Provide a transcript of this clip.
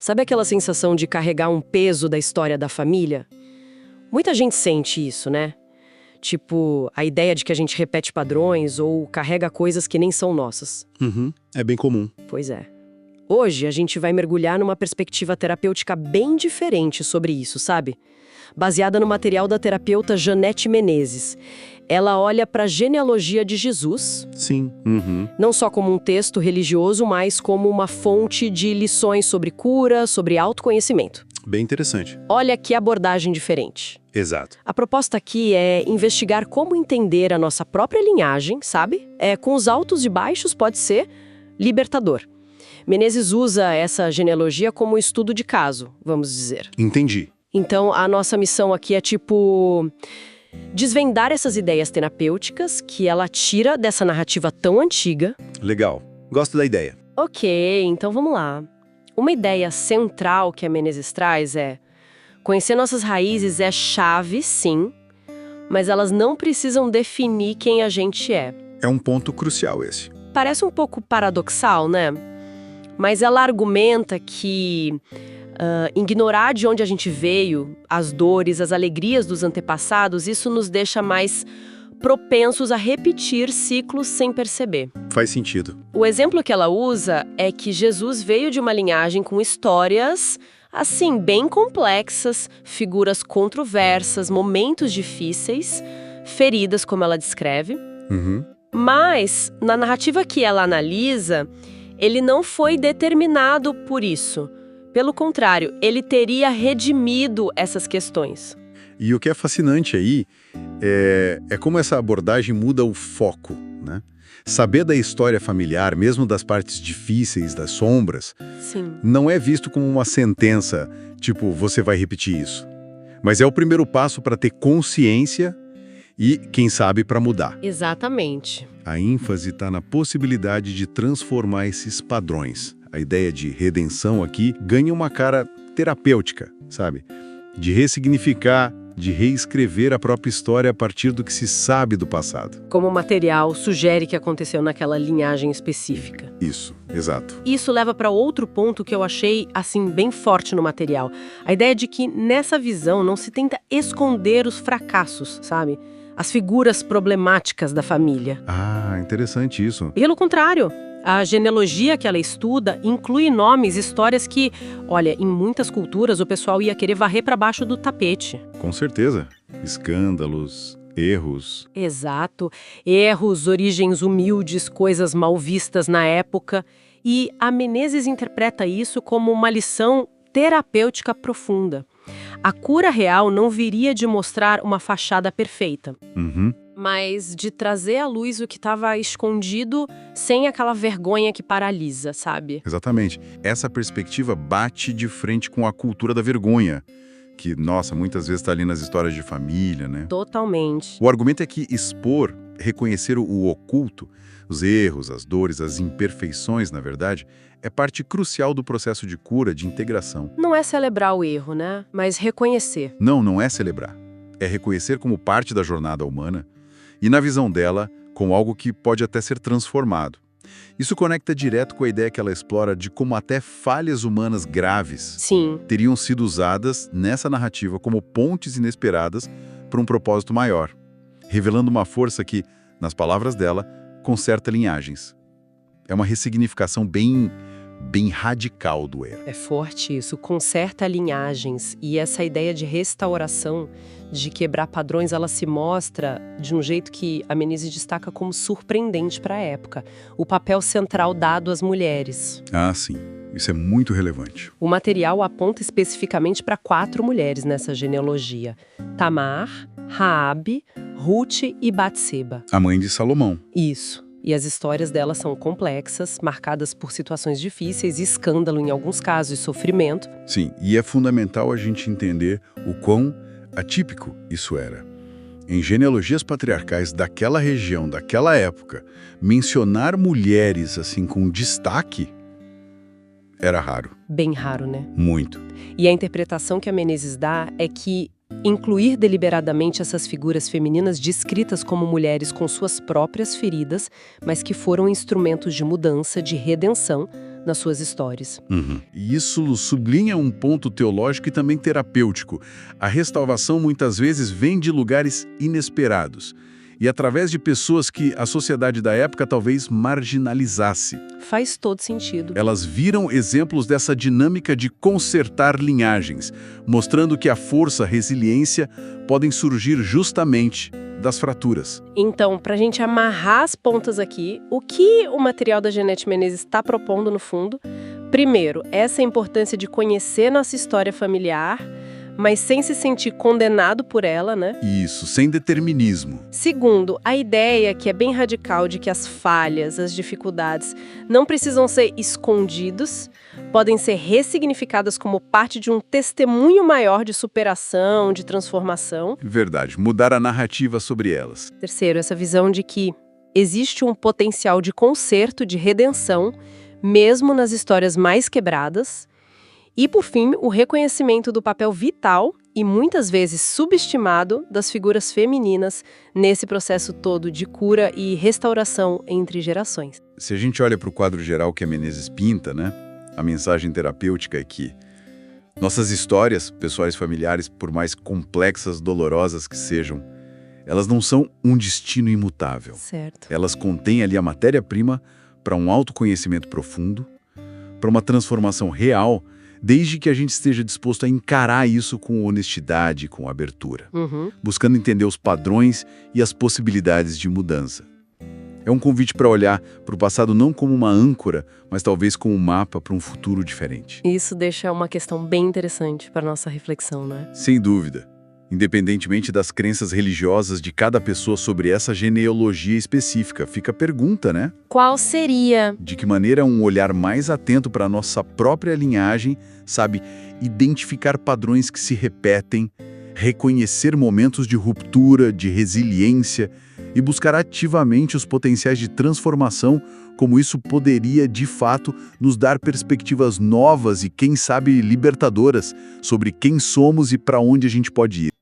Sabe aquela sensação de carregar um peso da história da família? Muita gente sente isso, né? Tipo, a ideia de que a gente repete padrões ou carrega coisas que nem são nossas. Uhum, é bem comum. Pois é. Hoje a gente vai mergulhar numa perspectiva terapêutica bem diferente sobre isso, sabe? Baseada no material da terapeuta Janete Menezes. Ela olha para a genealogia de Jesus, Sim. Uhum. não só como um texto religioso, mas como uma fonte de lições sobre cura, sobre autoconhecimento. Bem interessante. Olha que abordagem diferente. Exato. A proposta aqui é investigar como entender a nossa própria linhagem, sabe? Com os altos e baixos pode ser libertador. Menezes usa essa genealogia como estudo de caso, vamos dizer. Entendi. Então, a nossa missão aqui é tipo desvendar essas ideias terapêuticas que ela tira dessa narrativa tão antiga. Legal. Gosto da ideia. Ok, então vamos lá. Uma ideia central que a Menezes traz é: conhecer nossas raízes é chave, sim, mas elas não precisam definir quem a gente é. É um ponto crucial esse. Parece um pouco paradoxal, né? Mas ela argumenta que ignorar de onde a gente veio, as dores, as alegrias dos antepassados, isso nos deixa mais propensos a repetir ciclos sem perceber. Faz sentido. O exemplo que ela usa é que Jesus veio de uma linhagem com histórias, assim, bem complexas, figuras controversas, momentos difíceis, feridas, como ela descreve. Uhum. Mas, na narrativa que ela analisa, ele não foi determinado por isso. Pelo contrário, ele teria redimido essas questões. E o que é fascinante aí é como essa abordagem muda o foco, né? Saber da história familiar, mesmo das partes difíceis, das sombras, Sim. não é visto como uma sentença, tipo, você vai repetir isso. Mas é o primeiro passo para ter consciência e, quem sabe, para mudar. Exatamente. A ênfase está na possibilidade de transformar esses padrões. A ideia de redenção aqui ganha uma cara terapêutica, sabe? De ressignificar, de reescrever a própria história a partir do que se sabe do passado. Como o material sugere que aconteceu naquela linhagem específica. Isso, exato. Isso leva para outro ponto que eu achei, assim, bem forte no material. A ideia de que, nessa visão, não se tenta esconder os fracassos, sabe? As figuras problemáticas da família. Ah, interessante isso. Pelo contrário, a genealogia que ela estuda inclui nomes, histórias que, olha, em muitas culturas o pessoal ia querer varrer para baixo do tapete. Com certeza. Escândalos, erros. Exato. Erros, origens humildes, coisas mal vistas na época. E a Menezes interpreta isso como uma lição terapêutica profunda. A cura real não viria de mostrar uma fachada perfeita, Uhum. mas de trazer à luz o que estava escondido sem aquela vergonha que paralisa, sabe? Exatamente. Essa perspectiva bate de frente com a cultura da vergonha, que, nossa, muitas vezes está ali nas histórias de família, né? Totalmente. O argumento é que expor, reconhecer o oculto, os erros, as dores, as imperfeições, na verdade, é parte crucial do processo de cura, de integração. Não é celebrar o erro, né? Mas reconhecer. Não é celebrar. É reconhecer como parte da jornada humana e, na visão dela, como algo que pode até ser transformado. Isso conecta direto com a ideia que ela explora de como até falhas humanas graves Sim. teriam sido usadas nessa narrativa como pontes inesperadas para um propósito maior, revelando uma força que, nas palavras dela, conserta linhagens. É uma ressignificação bem radical do erro. É forte isso, conserta linhagens. E essa ideia de restauração, de quebrar padrões, ela se mostra de um jeito que a Menezes destaca como surpreendente para a época. O papel central dado às mulheres. Ah, sim. Isso é muito relevante. O material aponta especificamente para 4 mulheres nessa genealogia: Tamar, Raabe, Ruth e Batseba. A mãe de Salomão. Isso. E as histórias delas são complexas, marcadas por situações difíceis, escândalo em alguns casos e sofrimento. Sim, e é fundamental a gente entender o quão atípico isso era. Em genealogias patriarcais daquela região, daquela época, mencionar mulheres assim com destaque era raro. Bem raro, né? Muito. E a interpretação que a Menezes dá é que incluir deliberadamente essas figuras femininas descritas como mulheres com suas próprias feridas, mas que foram instrumentos de mudança, de redenção, nas suas histórias. E isso sublinha um ponto teológico e também terapêutico. A restauração muitas vezes vem de lugares inesperados e através de pessoas que a sociedade da época talvez marginalizasse. Faz todo sentido. Elas viram exemplos dessa dinâmica de consertar linhagens, mostrando que a força, a resiliência podem surgir justamente das fraturas. Então, para a gente amarrar as pontas aqui, o que o material da Jeanette Menezes está propondo no fundo? Primeiro, essa importância de conhecer nossa história familiar, mas sem se sentir condenado por ela, né? Isso, sem determinismo. Segundo, a ideia, que é bem radical, de que as falhas, as dificuldades não precisam ser escondidos, podem ser ressignificadas como parte de um testemunho maior de superação, de transformação. Verdade, mudar a narrativa sobre elas. Terceiro, essa visão de que existe um potencial de conserto, de redenção, mesmo nas histórias mais quebradas. E, por fim, o reconhecimento do papel vital e muitas vezes subestimado das figuras femininas nesse processo todo de cura e restauração entre gerações. Se a gente olha para o quadro geral que a Menezes pinta, né? A mensagem terapêutica é que nossas histórias, pessoais familiares, por mais complexas, dolorosas que sejam, elas não são um destino imutável. Certo. Elas contêm ali a matéria-prima para um autoconhecimento profundo, para uma transformação real, desde que a gente esteja disposto a encarar isso com honestidade, com abertura, buscando entender os padrões e as possibilidades de mudança. É um convite para olhar para o passado não como uma âncora, mas talvez como um mapa para um futuro diferente. Isso deixa uma questão bem interessante para a nossa reflexão, né? Sem dúvida. Independentemente das crenças religiosas de cada pessoa sobre essa genealogia específica, fica a pergunta, né? Qual seria? De que maneira um olhar mais atento para a nossa própria linhagem, sabe, identificar padrões que se repetem, reconhecer momentos de ruptura, de resiliência e buscar ativamente os potenciais de transformação, como isso poderia, de fato, nos dar perspectivas novas e, quem sabe, libertadoras sobre quem somos e para onde a gente pode ir.